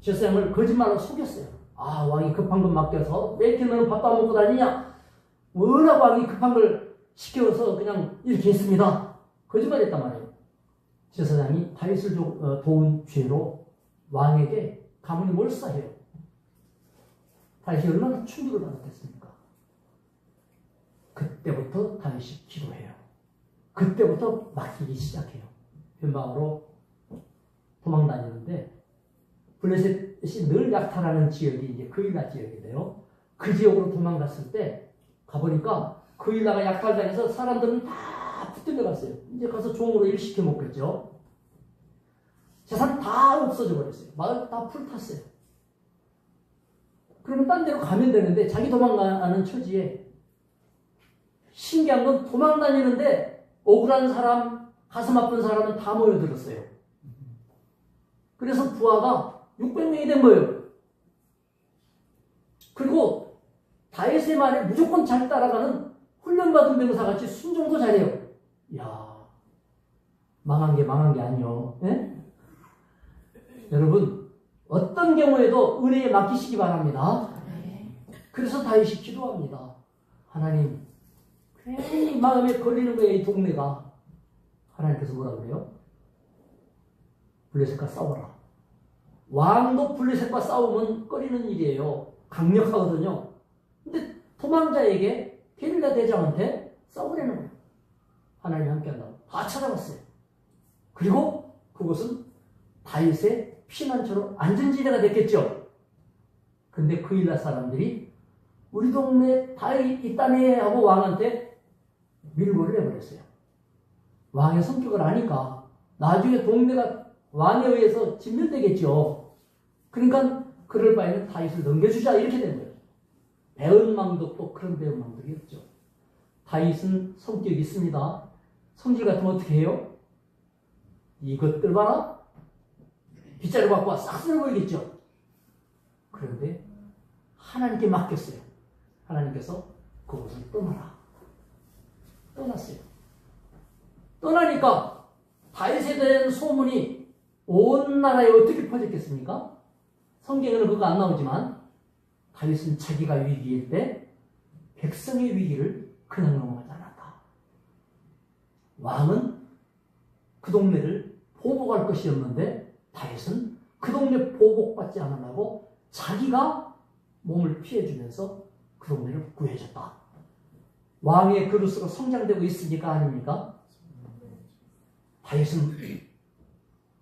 제사장을 거짓말로 속였어요. 아, 왕이 급한 것 맡겨서 왜 이렇게 너는 밥도 안 먹고 다니냐? 워낙 왕이 급한 걸 시켜서 그냥 이렇게 했습니다. 거짓말했단 말이에요. 제사장이 다윗을 도운 죄로 왕에게 가문이 몰사해요. 다윗이 얼마나 충격을 받았겠습니까? 그때부터 다윗이 기도해요. 그때부터 맡기기 시작해요. 변방으로 도망다니는데 블레셋이 늘 약탈하는 지역이 이제 그일라 지역인데요. 그 지역으로 도망갔을 때 가보니까 그일라가 약탈당해서 사람들은 다 붙들려 갔어요. 이제 가서 종으로 일 시켜 먹겠죠. 재산 다 없어져 버렸어요. 마을 다 불탔어요. 그러면 딴 데로 가면 되는데 자기 도망가는 처지에 신기한 건 도망다니는데 억울한 사람, 가슴 아픈 사람은 다 모여들었어요. 그래서 부하가 600명이 된 거예요. 그리고 다윗의 말에 무조건 잘 따라가는 훈련받은 병사같이 순종도 잘해요. 이야, 망한 게 아니요. 예? 여러분, 어떤 경우에도 은혜에 맡기시기 바랍니다. 그래서 다윗이 기도합니다. 하나님, 괜히 마음에 걸리는 거예요, 이 동네가. 하나님께서 뭐라 그래요? 블레셋과 싸워라. 왕도 블레셋과 싸우면 꺼리는 일이에요. 강력하거든요. 근데 도망자에게 게릴라 대장한테 싸우려는 거예요. 하나님이 함께 한다고. 다 찾아갔어요. 그리고 그것은 다윗의 피난처로 안전지대가 됐겠죠. 근데 그일라 사람들이 우리 동네 다윗 있다네 하고 왕한테 밀고를 해버렸어요. 왕의 성격을 아니까 나중에 동네가 왕에 의해서 진멸되겠죠. 그러니까 그럴 바에는 다윗을 넘겨주자 이렇게 된 거예요. 배은망도 또 그런 배은망들이 없죠. 다윗은 성격이 있습니다. 성질 같으면 어떻게 해요? 이것들 봐라. 빗자루 갖고 와 싹 쓸어버리겠죠. 그런데 하나님께 맡겼어요. 하나님께서 그곳을 떠나라. 떠났어요. 떠나니까 다윗에 대한 소문이 온 나라에 어떻게 퍼졌겠습니까? 성경에는 그거 안 나오지만 다윗은 자기가 위기일 때 백성의 위기를 그냥 넘어가지 않았다. 왕은 그 동네를 보복할 것이었는데 다윗은 그 동네 보복받지 않으려고 자기가 몸을 피해주면서 그 동네를 구해줬다. 왕의 그릇으로 성장되고 있으니까 아닙니까? 다윗은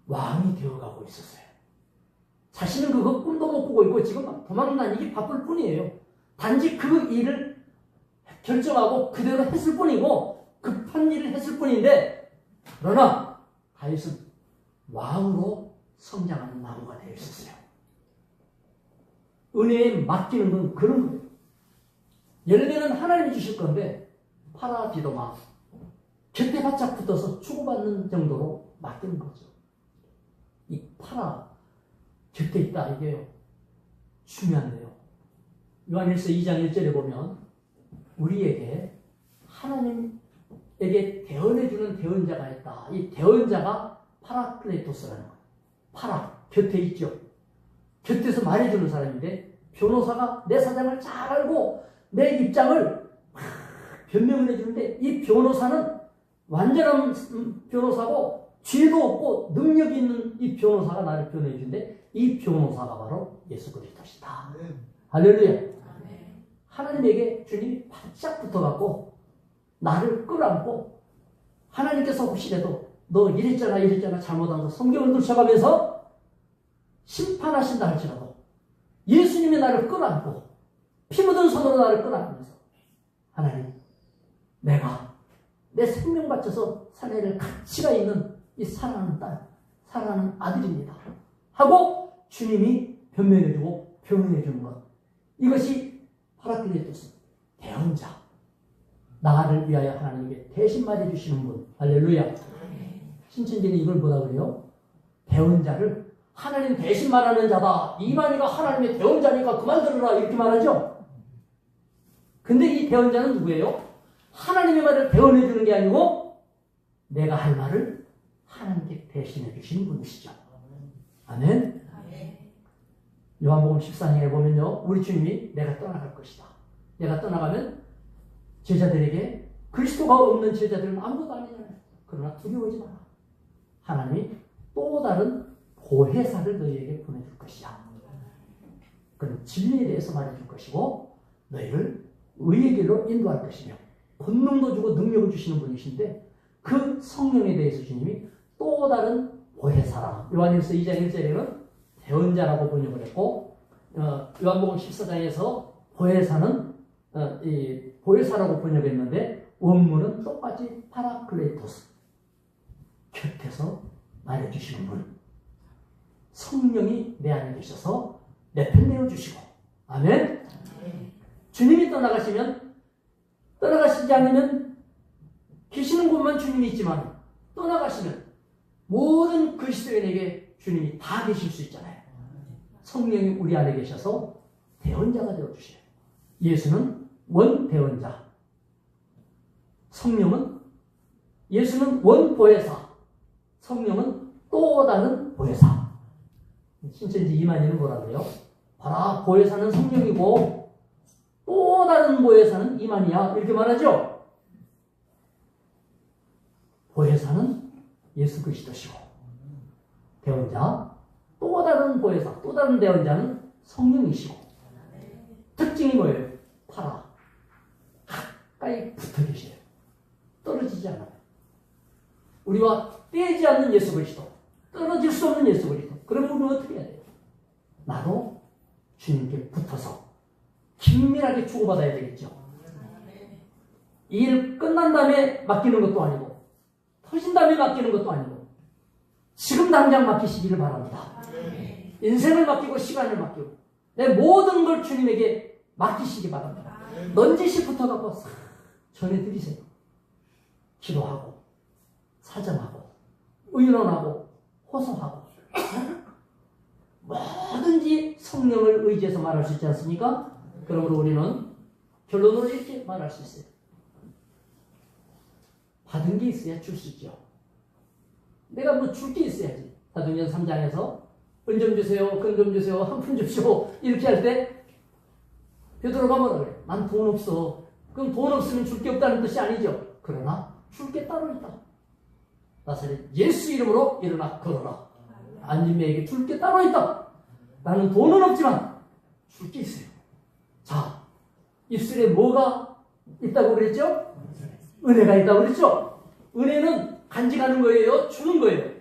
왕이 되어가고 있었어요. 자신은 그거 꿈도 못 꾸고 있고 지금 도망다니기 바쁠 뿐이에요. 단지 그 일을 결정하고 그대로 했을 뿐이고 급한 일을 했을 뿐인데 그러나 다윗은 왕으로 성장하는 나무가 되어 있었어요. 은혜에 맡기는 건 그런 거예요. 열매는 하나님이 주실 건데 파라비도마 곁에 바짝 붙어서 주고받는 정도로 맡기는 거죠. 이 파라 곁에 있다 이게요. 중요한데요. 요한일서 2장 1절에 보면 우리에게 하나님에게 대언해주는 대언자가 있다. 이 대언자가 파라클레토스라는 거예요. 파라 곁에 있죠. 곁에서 말해주는 사람인데 변호사가 내 사정을 잘 알고 내 입장을 변명을 해주는데 이 변호사는 완전한 변호사고 죄도 없고 능력이 있는 이 변호사가 나를 변호해 주는데 이 변호사가 바로 예수 그리스도시다. 할렐루야. 하나님에게 주님이 바짝 붙어갖고 나를 끌어안고 하나님께서 혹시라도 너 이랬잖아 잘못한 거 성경을 들춰가면서 심판하신다 할지라도 예수님이 나를 끌어안고 피 묻은 손으로 나를 끌어안면서 하나님, 내가 내 생명 바쳐서 살릴 가치가 있는 이 사랑하는 딸, 사랑하는 아들입니다 하고 주님이 변명해주고 표현해주는 것, 이것이 파라클레토스, 대언자, 나를 위하여 하나님께 대신 말해주시는 분. 할렐루야. 신천지는 이걸 뭐라 그래요? 대언자를 하나님 대신 말하는 자다. 이만희가 하나님의 대언자니까 그만 들으라 이렇게 말하죠. 근데 이 대언자는 누구예요? 하나님의 말을 대언해 주는 게 아니고 내가 할 말을 하나님께 대신해 주시는 분이시죠. 아멘. 요한복음 14장에 보면요, 우리 주님이 내가 떠나갈 것이다. 내가 떠나가면 제자들에게 그리스도가 없는 제자들은 아무것도 아니잖아요. 그러나 두려워하지 마라. 하나님이 또 다른 보혜사를 너희에게 보내줄 것이야. 그럼 진리에 대해서 말해줄 것이고 너희를 의의 길로 인도할 것이며 권능도 주고 능력을 주시는 분이신데 그 성령에 대해서 주님이 또 다른 보혜사라. 요한일서 2장 1절에는 대언자라고 번역을 했고 요한복음 14장에서 보혜사는 이 보혜사라고 번역했는데 원문은 똑같이 파라클레토스, 곁에서 말해주시는 분, 성령이 내 안에 계셔서 내 편 내어주시고. 아멘. 주님이 떠나가시지 않으면 계시는 곳만 주님이 있지만 떠나가시면 모든 그리스도인에게 주님이 다 계실 수 있잖아요. 성령이 우리 안에 계셔서 대언자가 되어주셔요. 예수는 원대언자, 예수는 원보혜사, 성령은 또 다른 보혜사. 신천지 이만희는 뭐라 그래요? 봐라, 보혜사는 성령이고 또 다른 보혜사는 이만희야 이렇게 말하죠. 보혜사는 예수 그리스도시고 대언자, 또 다른 보혜사, 또 다른 대언자는 성령이시고. 특징이 뭐예요? 파라, 가까이 붙어 계셔요. 떨어지지 않아요. 우리와 떼지 않는 예수 그리스도, 떨어질 수 없는 예수 그리스도. 그러면 우리는 어떻게 해야 돼요? 나도 주님께 붙어서 긴밀하게 주고받아야 되겠죠. 일 끝난 다음에 맡기는 것도 아니고 터진 다음에 맡기는 것도 아니고 지금 당장 맡기시기를 바랍니다. 인생을 맡기고 시간을 맡기고 내 모든 걸 주님에게 맡기시기 바랍니다. 넌지시 붙어갖고 싹 전해드리세요. 기도하고 사정하고 의논하고 호소하고 뭐든지 성령을 의지해서 말할 수 있지 않습니까? 그러므로 우리는 결론을 이렇게 말할 수 있어요. 받은 게 있어야 줄 수 있죠. 내가 뭐 줄 게 있어야지. 사도행전 3장에서 은 좀 주세요, 금 좀 주세요, 한 푼 줍시오 이렇게 할 때 베드로가 뭐라 그래? 난 돈 없어. 그럼 돈 없으면 줄 게 없다는 뜻이 아니죠. 그러나 줄 게 따로 있다. 나사렛 예수 이름으로 일어나 걸어라. 안진매에게 줄 게 따로 있다. 나는 돈은 없지만 줄 게 있어요. 자, 입술에 뭐가 있다고 그랬죠? 은혜가 있다고 그랬죠? 은혜는 간직하는 거예요? 주는 거예요?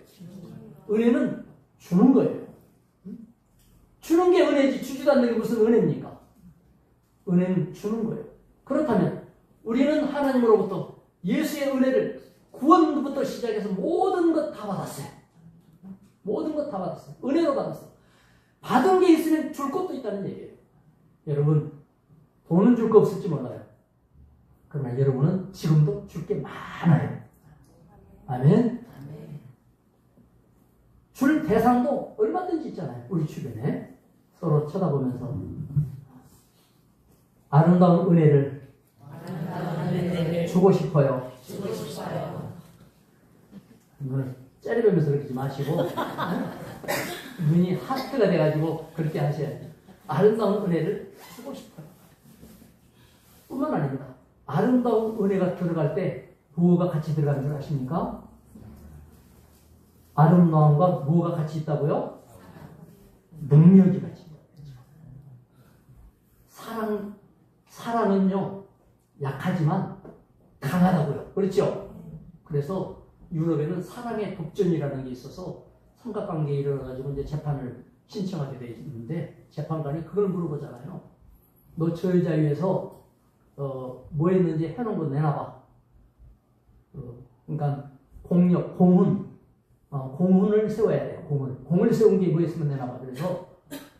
은혜는 주는 거예요. 주는 게 은혜지 주지도 않는 게 무슨 은혜입니까? 은혜는 주는 거예요. 그렇다면 우리는 하나님으로부터 예수의 은혜를 구원부터 시작해서 모든 것 다 받았어요. 모든 것 다 받았어요. 은혜로 받았어요. 받은 게 있으면 줄 것도 있다는 얘기예요. 여러분, 돈은 줄 거 없을지 몰라요. 그러나 여러분은 지금도 줄 게 많아요. 아멘. 줄 대상도 얼마든지 있잖아요. 우리 주변에 서로 쳐다보면서 아름다운 은혜를 주고 싶어요. 눈을 째려보면서 그러지 마시고 눈이 하트가 돼가지고 그렇게 하셔야 돼요. 아름다운 은혜를 주고 싶어요. 뿐만 아닙니다. 아름다운 은혜가 들어갈 때 무엇가 같이 들어가는 줄 아십니까? 아름다움과 무엇가 같이 있다고요? 능력이 같이 있다고요. 사랑은요 약하지만 강하다고요. 그렇죠? 그래서 유럽에는 사랑의 독전이라는 게 있어서 삼각관계에 일어나가지고 이제 재판을 신청하게 돼 있는데 재판관이 그걸 물어보잖아요. 너 저 여자 위해서 뭐 했는지 해놓은 거 내놔봐. 그러니까 공력, 공훈을 세워야 돼요. 공을 세운 게 뭐 있으면 내놔봐. 그래서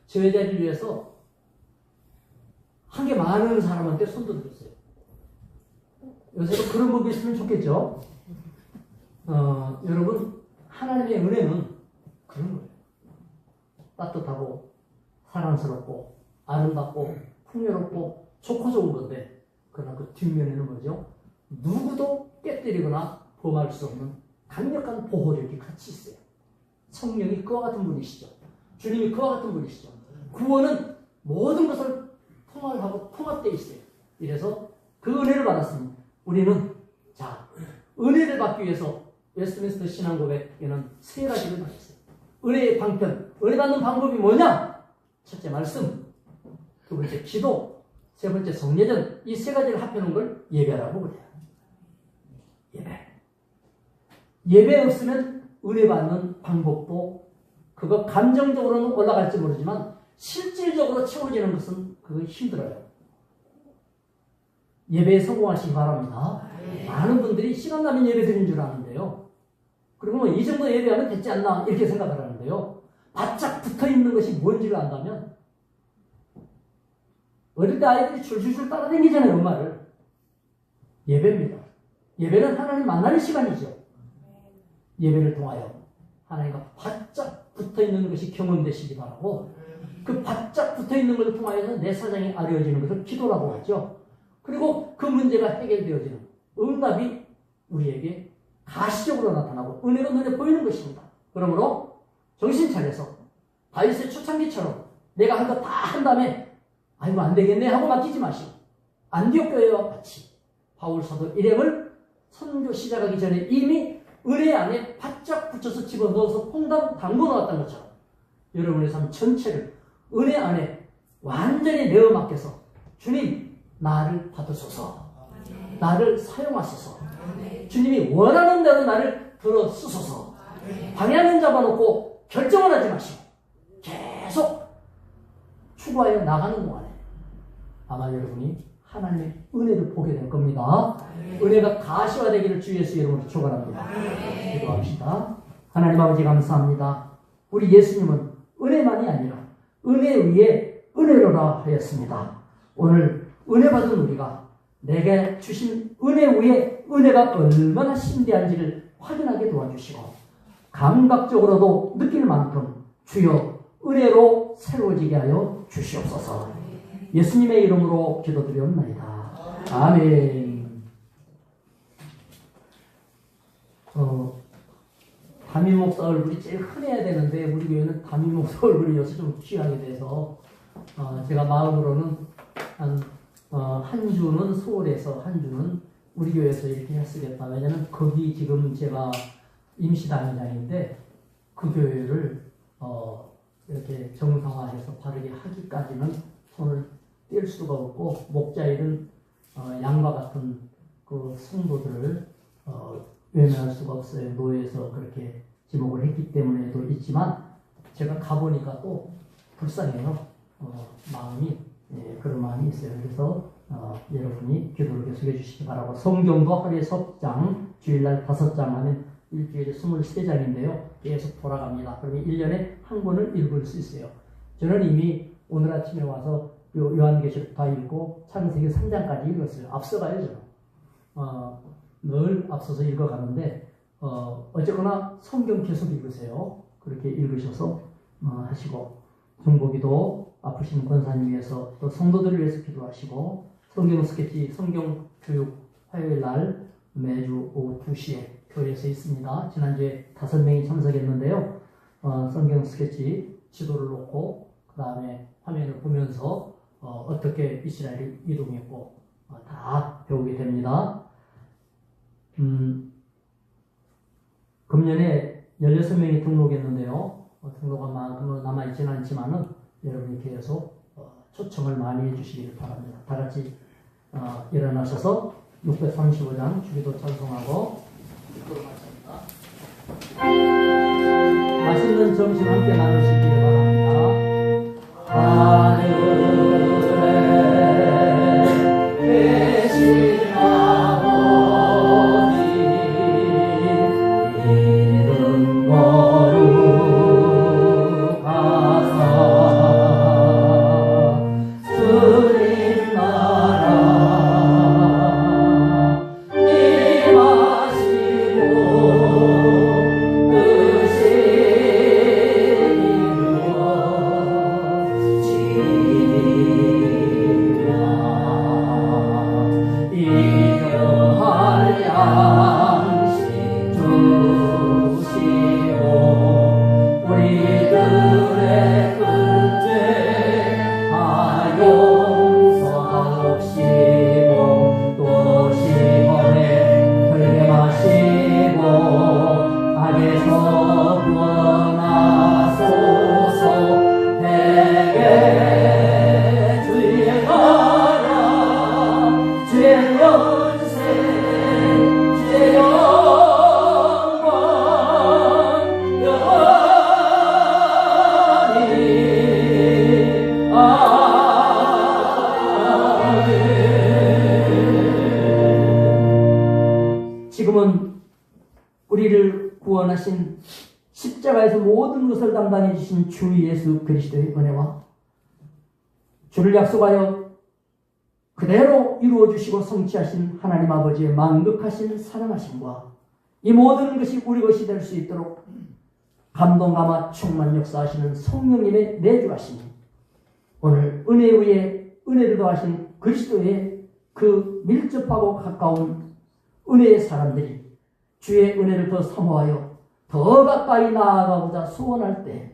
저 여자를 위해서 한 게 많은 사람한테 손도 들었어요. 요새도 그런 법이 있으면 좋겠죠. 여러분, 하나님의 은혜는 그런 거예요. 따뜻하고 사랑스럽고 아름답고 풍요롭고 좋고 좋은 건데, 그러나 그 뒷면에는 뭐죠? 누구도 깨뜨리거나 범할 수 없는 강력한 보호력이 같이 있어요. 성령이 그와 같은 분이시죠. 주님이 그와 같은 분이시죠. 구원은 모든 것을 통합하고 통합되어 있어요. 이래서 그 은혜를 받았습니다. 우리는 자, 은혜를 받기 위해서 웨스트민스터 신앙고백에는 세 가지를 받았어요. 은혜의 방편, 은혜 받는 방법이 뭐냐? 첫째 말씀, 두 번째 기도, 세 번째 성례전. 이 세 가지를 합해놓은 걸 예배라고 그래요. 예배 없으면 은혜 받는 방법도 그거 감정적으로는 올라갈지 모르지만 실질적으로 채워지는 것은 그거 힘들어요. 예배에 성공하시기 바랍니다. 많은 분들이 시간 나면 예배 드리는 줄 아는데요. 그리고 뭐 이 정도 예배하면 됐지 않나 이렇게 생각을 하는데요. 바짝 붙어있는 것이 뭔지를 안다면 어릴 때 아이들이 줄줄줄 따라다니잖아요. 엄마를. 예배입니다. 예배는 하나님 만나는 시간이죠. 예배를 통하여 하나님과 바짝 붙어있는 것이 경험되시기 바라고, 그 바짝 붙어있는 것을 통하여서 내 사정이 아려지는 것을 기도라고 하죠. 그리고 그 문제가 해결되어지는 응답이 우리에게 가시적으로 나타나고 은혜가 눈에 보이는 것입니다. 그러므로 정신 차려서 다윗의 초창기처럼 내가 한 거 다 한 다음에 아이고 안 되겠네 하고 맡기지 마시고, 안디옥 교회와 같이 바울 사도 일행을 선교 시작하기 전에 이미 은혜 안에 바짝 붙여서 집어넣어서 퐁당 담궈 놓았던 것처럼 여러분의 삶 전체를 은혜 안에 완전히 내어 맡겨서 주님 나를 받으소서, 나를 사용하소서, 주님이 원하는 대로 나를 들어 쓰소서, 방향은 잡아놓고 결정을 하지 마시고 계속 추구하여 나가는 동안에 아마 여러분이 하나님의 은혜를 보게 될 겁니다. 은혜가 가시화되기를 주 예수 이름으로 축원합니다. 기도합시다. 하나님 아버지 감사합니다. 우리 예수님은 은혜만이 아니라 은혜 위에 은혜로라 하였습니다. 오늘 은혜 받은 우리가 내게 주신 은혜 위에 은혜가 얼마나 신대한지를 확인하게 도와주시고 감각적으로도 느낄 만큼 주여 은혜로 새로워지게 하여 주시옵소서. 예수님의 이름으로 기도드리옵나이다. 아멘. 담임 목사 얼굴이 제일 흔해야 되는데 우리 교회는 담임 목사 얼굴이 요새 좀 취하게 돼서 제가 마음으로는 한 주는 서울에서 한 주는 우리 교회에서 이렇게 했으겠다. 왜냐면 거기 지금 제가 임시당회장인데 그 교회를 이렇게 정상화해서 바르게 하기까지는 손을 뗄 수가 없고 목자일은 양과 같은 그 성도들을 외면할 수가 없어요. 노예에서 그렇게 지목을 했기 때문에도 있지만 제가 가보니까 또 불쌍해요. 마음이 그런 마음이 있어요. 그래서 여러분이 기도를 계속해 주시기 바라고, 성경도 하루에 석 장, 주일날 5장 하면 일주일에 23장인데요. 계속 돌아갑니다. 그러면 1년에 한 권을 읽을 수 있어요. 저는 이미 오늘 아침에 와서 요한계시록 다 읽고 창세기 3장까지 읽었어요. 앞서가요, 저는. 늘 앞서서 읽어가는데, 어쨌거나 성경 계속 읽으세요. 그렇게 읽으셔서 하시고, 중보기도 아프신 권사님 위해서 또 성도들을 위해서 기도하시고, 성경 스케치, 성경 교육 화요일 날 매주 오후 2시에 교회에서 있습니다. 지난주에 5명이 참석했는데요. 성경 스케치 지도를 놓고 그 다음에 화면을 보면서 어떻게 이스라엘이 이동했고 다 배우게 됩니다. 금년에 16명이 등록했는데요. 등록한 만큼은 남아있지는 않지만은 여러분이 계속 초청을 많이 해주시길 바랍니다. 다 같이 일어나셔서 635장 주기도 찬송하고 기도를 마칩니다. 맛있는 점심 함께 나누시기를 바랍니다. 하늘에 계신 아버지 이름 거룩하사 주님 나라 임하시고 뜻이 이루어지리라. 일용할 양식 주시고 우리들의 그죄 다 용서하시고 또 시험에 들게 마시고 악에서 구원하소서. 내게 주의 나라 주의 연세 주의 영광 영원히 아멘. 지금은 우리를 구원하신 십자가에서 모든 것을 담당해 주신 주 예수 그리스도의 은혜와 주를 약속하여 그대로 이루어 주시고 성취하신 하나님 아버지의 만극하신 사랑하심과 이 모든 것이 우리 것이 될 수 있도록 감동 감화 충만 역사하시는 성령님의 내주하심이 오늘 은혜 위에 은혜를 더하신 그리스도의 그 밀접하고 가까운 은혜의 사람들이 주의 은혜를 더 사모하여 더 가까이 나아가고자 소원할 때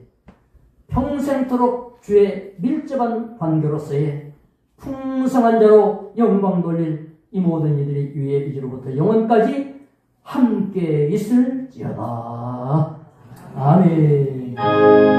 평생토록 주의 밀접한 관계로서의 풍성한 자로 영광 돌릴 이 모든 이들이 위의 이주로부터 영원까지 함께 있을지어다. 아멘.